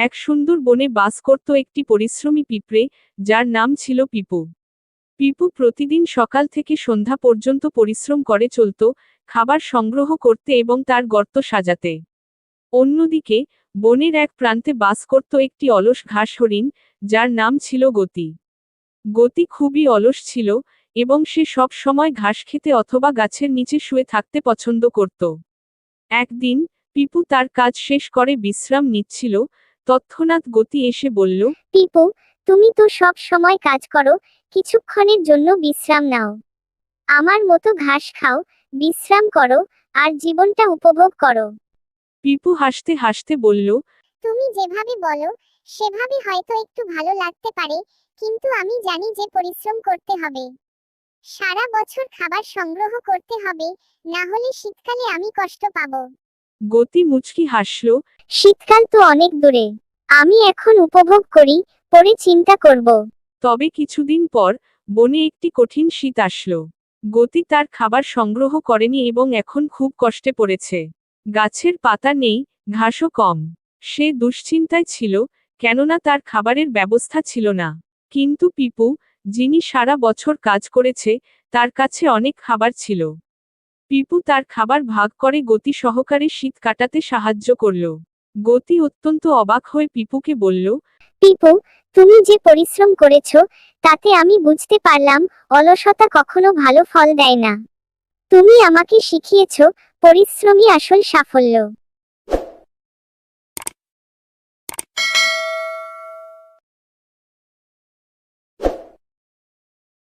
এক সুন্দর বনে বাস করত একটি পরিশ্রমী পিঁপড়ে, যার নাম ছিল পিপু। পিপু প্রতিদিন সকাল থেকে সন্ধ্যা পর্যন্ত পরিশ্রম করে চলত, খাবার সংগ্রহ করতে এবং তার গর্ত সাজাতে। অন্যদিকে বনের এক প্রান্তে বাস করত একটি অলস ঘাস হরিণ, যার নাম ছিল গতি। গতি খুবই অলস ছিল, এবং সে সব সময় ঘাস খেতে অথবা গাছের নিচে শুয়ে থাকতে পছন্দ করত। একদিন পিপু তার কাজ শেষ করে বিশ্রাম নিচ্ছিল, তৎক্ষণাৎ গতি এসে বলল, পিপু, তুমি তো সব সময় কাজ করো, কিছুক্ষণের জন্য বিশ্রাম নাও। আমার মতো ঘাস খাও, বিশ্রাম করো, আর জীবনটা উপভোগ করো। পিপু হাসতে হাসতে বলল, তুমি যেভাবে বলো সেভাবে হয়তো একটু ভালো লাগতে পারে, কিন্তু আমি জানি যে পরিশ্রম করতে হবে। সারা বছর খাবার সংগ্রহ করতে হবে, না হলে শীতকালে আমি কষ্ট পাবো। গতি মুচকি হাসল। শীতকাল তো অনেক দূরে, আমি এখন উপভোগ করি, পরে চিন্তা করব। তবে কিছুদিন পর বনে একটি কঠিন শীত আসলো। গতি তার খাবার সংগ্রহ করেনি এবং এখন খুব কষ্টে পড়েছে। গাছের পাতা নেই, ঘাসও কম। সে দুশ্চিন্তায় ছিল, কেননা তার খাবারের ব্যবস্থা ছিল না। কিন্তু পিপু, যিনি সারা বছর কাজ করেছে, তার কাছে অনেক খাবার ছিল। পিপু তার খাবার ভাগ করে গতি সহকারে শীত কাটাতে সাহায্য করল। গতি অত্যন্ত অবাক হয়ে পিপুকে বলল, পিপু, তুমি যে পরিশ্রম করেছো, তাতে আমি বুঝতে পারলাম অলসতা কখনো ভালো ফল দেয় না। তুমি আমাকে শিখিয়েছো পরিশ্রমই আসল সাফল্য।